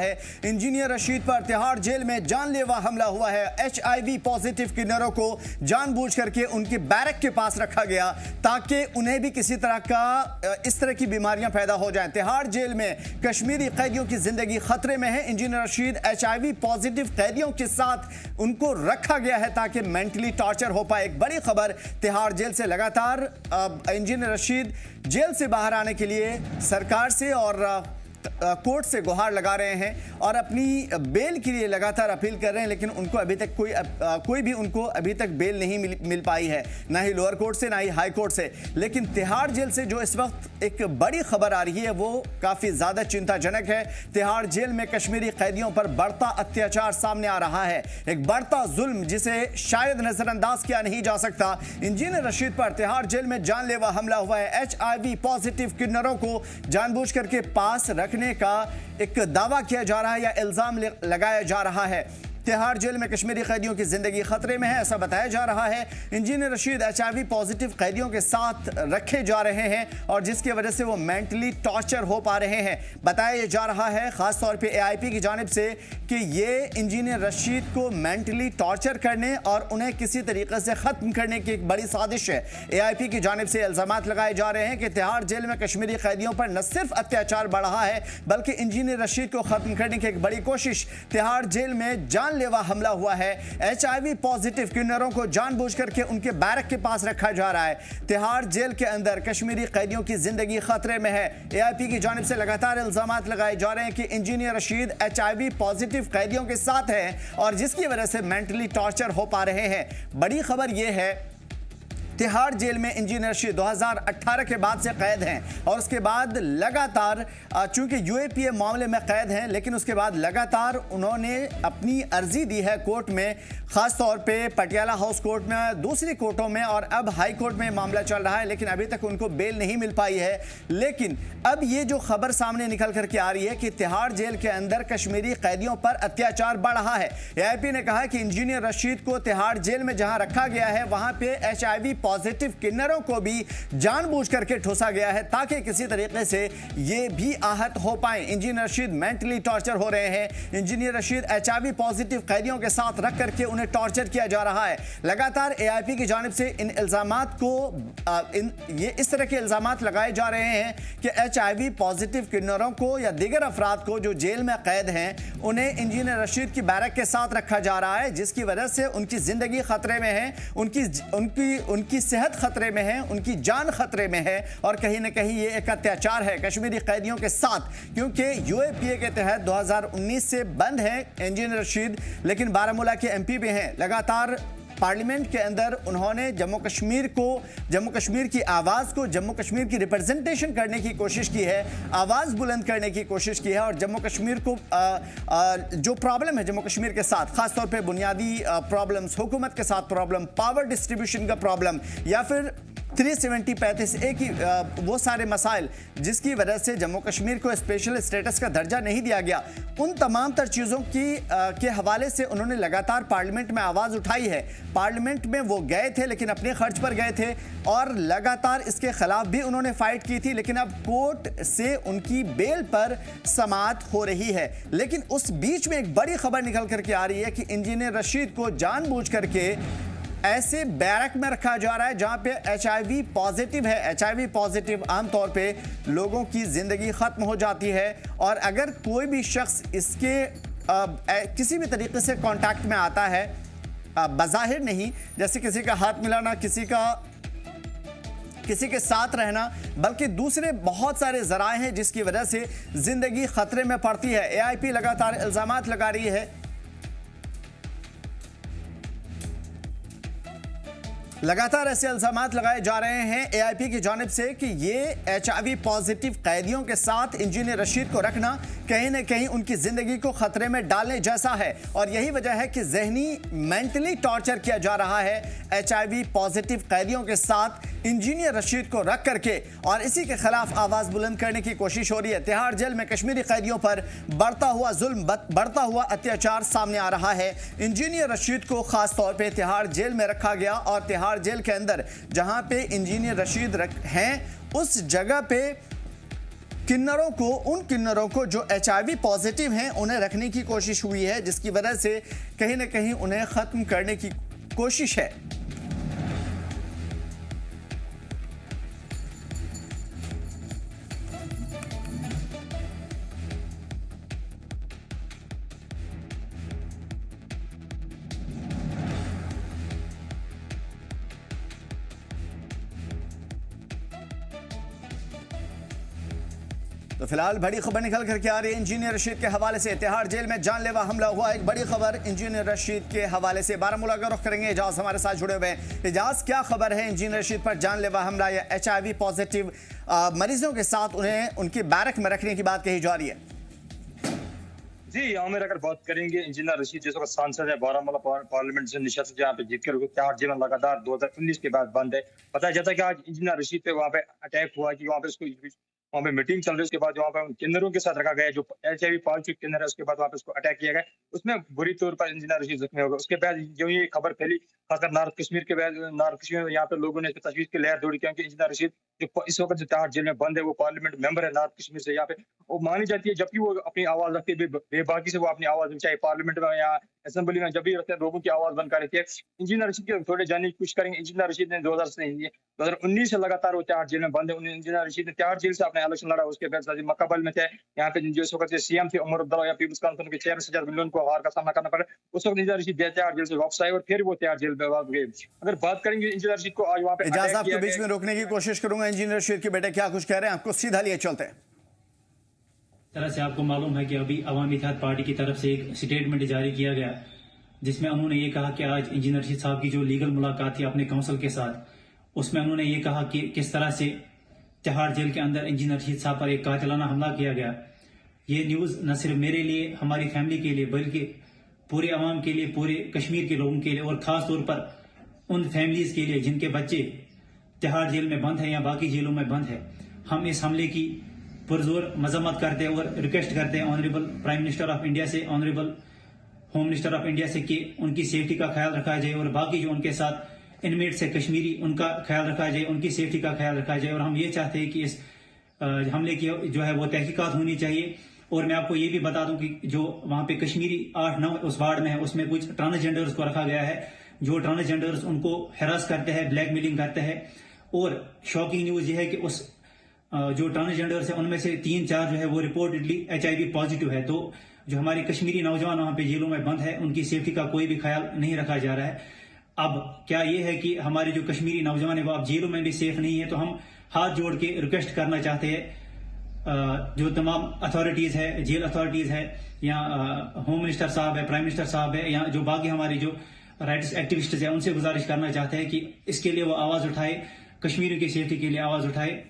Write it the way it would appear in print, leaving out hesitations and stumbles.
है। इंजीनियर रशीद पर तिहाड़ जेल में जानलेवा हमला हुआ है। HIV पॉजिटिव किन्नरों को जानबूझ करके उनके बैरक के पास रखा गया ताकि उन्हें भी किसी तरह का इस तरह की बीमारियां पैदा हो जाएं। तिहाड़ जेल में कश्मीरी कैदियों की जिंदगी खतरे में है। इंजीनियर रशीद HIV पॉजिटिव कैदियों के साथ उनको रखा गया है ताकि मेंटली टॉर्चर हो पाए। एक बड़ी खबर तिहाड़ जेल से लगातार इंजीनियर रशीद जेल से बाहर आने के लिए सरकार से और कोर्ट से गुहार लगा रहे हैं और अपनी बेल के लिए लगातार अपील कर रहे हैं, लेकिन उनको अभी तक कोई भी उनको अभी तक बेल नहीं मिल पाई है, ना ही लोअर कोर्ट से ना ही हाई कोर्ट से। लेकिन तिहाड़ जेल से जो इस वक्त एक बड़ी खबर आ रही है वो काफी ज्यादा चिंताजनक है। तिहाड़ जेल में कश्मीरी कैदियों पर बढ़ता अत्याचार सामने आ रहा है, एक बढ़ता जुल्म जिसे शायद नजरअंदाज किया नहीं जा सकता। इंजीनियर रशीद पर तिहाड़ जेल में जानलेवा हमला हुआ है। HIV पॉजिटिव किन्नरों को जानबूझ करके पास रखने का एक दावा किया जा रहा है या इल्जाम लगाया जा रहा है। तिहाड़ जेल में कश्मीरी कैदियों की जिंदगी खतरे में है, ऐसा बताया जा रहा है। इंजीनियर रशीद HIV पॉजिटिव कैदियों के साथ रखे जा रहे हैं और जिसकी वजह से वो मेंटली टॉर्चर हो पा रहे हैं। बताया जा रहा है खासतौर पे AIP की जानिब से कि ये इंजीनियर रशीद को मेंटली टॉर्चर करने और उन्हें किसी तरीके से खत्म करने की एक बड़ी साजिश है। AIP की जानिब से इल्जामात लगाए जा रहे हैं कि तिहाड़ जेल में कश्मीरी कैदियों पर न सिर्फ अत्याचार बढ़ रहा है बल्कि इंजीनियर रशीद को खत्म करने की एक बड़ी कोशिश। तिहाड़ जेल में जानलेवा हमला हुआ है। HIV पॉजिटिव किन्नरों को जानबूझ करके उनके बैरक के पास रखा जा रहा है। तिहाड़ जेल के अंदर कश्मीरी कैदियों की जिंदगी खतरे में है। AIP की जानिब से लगातार इल्जामात लगाए जा रहे हैं कि इंजीनियर रशीद HIV पॉजिटिव कैदियों के साथ है और जिसकी वजह से मेंटली टॉर्चर हो पा रहे हैं। बड़ी खबर यह है तिहाड़ जेल में इंजीनियर रशीद 2018 के बाद से कैद हैं और उसके बाद लगातार चूंकि UAPA मामले में कैद हैं, लेकिन उसके बाद लगातार उन्होंने अपनी अर्जी दी है कोर्ट में, खास तौर पे पटियाला हाउस कोर्ट में, दूसरी कोर्टों में और अब हाई कोर्ट में मामला चल रहा है, लेकिन अभी तक उनको बेल नहीं मिल पाई है। लेकिन अब ये जो खबर सामने निकल करके आ रही है कि तिहाड़ जेल के अंदर कश्मीरी कैदियों पर अत्याचार बढ़ रहा है। AIP ने कहा कि इंजीनियर रशीद को तिहाड़ जेल में जहां रखा गया है वहां पे HIV पॉजिटिव किन्नरों को भी जानबूझ करके ठोसा गया है ताकि किसी तरीके से ये भी आहत हो पाए। इंजीनियर रशीद मेंटली टॉर्चर हो रहे हैं। इंजीनियर रशीद HIV पॉजिटिव कैदियों के साथ रख करके उन्हें टॉर्चर किया जा रहा है। लगातार AIP की जानिब से इन इल्जामात को इस तरह के इल्जामात लगाए जा रहे हैं कि HIV पॉजिटिव किन्नरों को या दीगर अफराद को जो जेल में कैद हैं उन्हें इंजीनियर रशीद की बैरक के साथ रखा जा रहा है, जिसकी वजह से उनकी जिंदगी खतरे में है, उनकी सेहत खतरे में है, उनकी जान खतरे में है और कहीं ना कहीं ये एक अत्याचार है कश्मीरी कैदियों के साथ। क्योंकि UAPA के तहत 2019 से बंद है इंजीनियर रशीद, लेकिन बारामूला के MP भी हैं। लगातार पार्लियामेंट के अंदर उन्होंने जम्मू कश्मीर की आवाज़ को, जम्मू कश्मीर की रिप्रेजेंटेशन करने की कोशिश की है, आवाज़ बुलंद करने की कोशिश की है और जम्मू कश्मीर को जो प्रॉब्लम है जम्मू कश्मीर के साथ, खासतौर पे बुनियादी प्रॉब्लम्स, हुकूमत के साथ प्रॉब्लम, पावर डिस्ट्रीब्यूशन का प्रॉब्लम या फिर 370-35A की वो सारे मसाइल जिसकी वजह से जम्मू कश्मीर को स्पेशल स्टेटस का दर्जा नहीं दिया गया, उन तमाम तर चीज़ों के हवाले से उन्होंने लगातार पार्लियामेंट में आवाज़ उठाई है। पार्लियामेंट में वो गए थे लेकिन अपने खर्च पर गए थे और लगातार इसके खिलाफ भी उन्होंने फाइट की थी, लेकिन अब कोर्ट से उनकी बेल पर समाअत हो रही है। लेकिन उस बीच में एक बड़ी खबर निकल करके आ रही है कि इंजीनियर रशीद को जानबूझ करके ऐसे बैरक में रखा जा रहा है जहां पे HIV पॉजिटिव है। HIV पॉजिटिव आमतौर पे लोगों की जिंदगी खत्म हो जाती है और अगर कोई भी शख्स इसके किसी भी तरीके से कांटेक्ट में आता है, बज़ाहिर नहीं जैसे किसी का हाथ मिलाना, किसी के साथ रहना, बल्कि दूसरे बहुत सारे जराए हैं जिसकी वजह से जिंदगी खतरे में पड़ती है। AIP लगातार इल्जामात लगा रही है, लगातार ऐसे इल्जामात लगाए जा रहे हैं AIP की जानिब से कि ये HIV पॉजिटिव कैदियों के साथ इंजीनियर रशीद को रखना कहीं न कहीं उनकी ज़िंदगी को ख़तरे में डालने जैसा है और यही वजह है कि जहनी मेंटली टॉर्चर किया जा रहा है HIV पॉजिटिव कैदियों के साथ इंजीनियर रशीद को रख करके और इसी के खिलाफ आवाज़ बुलंद करने की कोशिश हो रही है। तिहाड़ जेल में कश्मीरी कैदियों पर बढ़ता हुआ जुल्म, बढ़ता हुआ अत्याचार सामने आ रहा है। इंजीनियर रशीद को खास तौर पे तिहाड़ जेल में रखा गया और तिहाड़ जेल के अंदर जहां पे इंजीनियर रशीद हैं उस जगह पे उन किन्नरों को जो HIV पॉजिटिव हैं उन्हें रखने की कोशिश हुई है, जिसकी वजह से कहीं ना कहीं उन्हें खत्म करने की कोशिश है। तो फिलहाल बड़ी खबर निकल करके आ रही है इंजीनियर रशीद के हवाले से। तिहाड़ जेल में जानलेवा हमला हुआ, एक बड़ी खबर इंजीनियर रशीद के हवाले से। बारामूला का रुख करेंगे, एजाज हमारे साथ जुड़े हुए हैं। एजाज, क्या खबर है इंजीनियर रशीद पर जानलेवा हमला या HIV पॉजिटिव मरीजों के साथ उन्हें उनकी बैरक में रखने की बात कही जा रही है? जी आमिर, अगर बात करेंगे इंजीनियर रशीद जैसा सांसद है, बारामूला पार्लियामेंट से निशस्त जहाँ पे जीत कर तिहाड़ जेल लगातार 2019 के बाद बंद है। बताया जाता है कि आज इंजीनियर रशीद पे वहाँ पे अटैक हुआ कि वहाँ पे उसको वहाँ पे मीटिंग चल रही है, उसके बाद वहाँ पे किन्नरों के साथ रखा गया जो HIV पॉजिटिव किन्नर है, उसके बाद वहाँ पे उसको अटैक किया गया, उसमें बुरी तौर पर इंजीनियर रशीद जख्मी हो गया। उसके बाद जो ये खबर फैली खासकर नॉर्थ कश्मीर के बाद, नॉर्थ कश्मीर में यहाँ पे लोगों ने तशवीश की लहर दौड़ी, क्योंकि इंजीनियर रशीद जो इस वक्त जो तिहाड़ जेल में बंद है वो पार्लियामेंट मेंबर है नॉर्थ कश्मीर से। यहाँ पे वो मानी जाती है जबकि वो अपनी आवाज रखते बेबाकी से वो अपनी आवाज चाहे पार्लियामेंट में या असेंबली में जब भी रखते हैं लोगों की आवाज बनकर रखी है। इंजीनियर रशीद के थोड़े जानने की कोशिश करेंगे। इंजीनियर रशीद ने 2019 से लगातार वो तिहाड़ जेल में बंद है। इंजीनियर रशीद ने तिहाड़ जेल से अपना इलेक्शन लड़ा, उसके बाद मकबल में थे यहाँ पे जो इस वक्त सीएम थे उमर अब्दुल्ला या पीपल्स कॉन्फ्रेंस के चेयरमैन सज्जाद मिल्लन को हार का सामना करना पड़ा। उस वक्त इंजीनियर रशीद तिहाड़ जेल से वापस आए और फिर वो तिहाड़ जेल में गए। अगर बात करेंगे इंजीनियर रशीद को आज वहाँ पे एजाज आपको बीच में रोकने की कोशिश करूंगा। इंजीनियर रशीद के बेटे क्या कुछ कह रहे हैं, आपको सीधा लिए चलते हैं। तरह से आपको मालूम है कि अभी अवामी इत्तेहाद पार्टी की तरफ से एक स्टेटमेंट जारी किया गया जिसमें उन्होंने ये कहा कि आज इंजीनियर रशीद साहब की जो लीगल मुलाकात थी अपने काउंसिल के साथ, उसमें उन्होंने ये कहा कि किस तरह से तिहाड़ जेल के अंदर इंजीनियर रशीद साहब पर एक कातिलाना हमला किया गया। ये न्यूज़ न सिर्फ मेरे लिए, हमारी फैमिली के लिए, बल्कि पूरे अवाम के लिए, पूरे कश्मीर के लोगों के लिए और ख़ास तौर पर उन फैमिलीज़ के लिए जिनके बच्चे तिहाड़ जेल में बंद हैं या बाकी जेलों में बंद है। हम इस हमले की पुरजोर मजम्मत करते हैं और रिक्वेस्ट करते हैं honourable prime minister of India से, honourable home minister of India से कि उनकी सेफ्टी का ख्याल रखा जाए और बाकी जो उनके साथ इनमेट्स है कश्मीरी, उनका ख्याल रखा जाए, उनकी सेफ्टी का ख्याल रखा जाए। और हम ये चाहते हैं कि इस हमले की जो है वो तहकीकात होनी चाहिए। और मैं आपको ये भी बता दूं कि जो वहाँ पे कश्मीरी 8-9 उस वार्ड में है, उसमें कुछ ट्रांसजेंडर्स को रखा गया है, जो ट्रांसजेंडर्स उनको हैरास करते हैं, ब्लैकमेलिंग करते हैं। और शॉकिंग न्यूज ये है कि उस जो ट्रांसजेंडर्स है उनमें से 3-4 जो है वो रिपोर्टेडली HIV पॉजिटिव है। तो जो हमारे कश्मीरी नौजवान वहाँ पे जेलों में बंद है उनकी सेफ्टी का कोई भी ख्याल नहीं रखा जा रहा है। अब क्या ये है कि हमारे जो कश्मीरी नौजवान है वो अब जेलों में भी सेफ नहीं है। तो हम हाथ जोड़ के रिक्वेस्ट करना चाहते हैं जो तमाम अथॉरिटीज है, जेल अथॉरिटीज है या होम मिनिस्टर साहब है, प्राइम मिनिस्टर साहब है या जो बाकी हमारे जो राइट्स एक्टिविस्ट है, उनसे गुजारिश करना चाहते हैं कि इसके लिए वो आवाज उठाए, कश्मीरियों की सेफ्टी के लिए आवाज उठाए।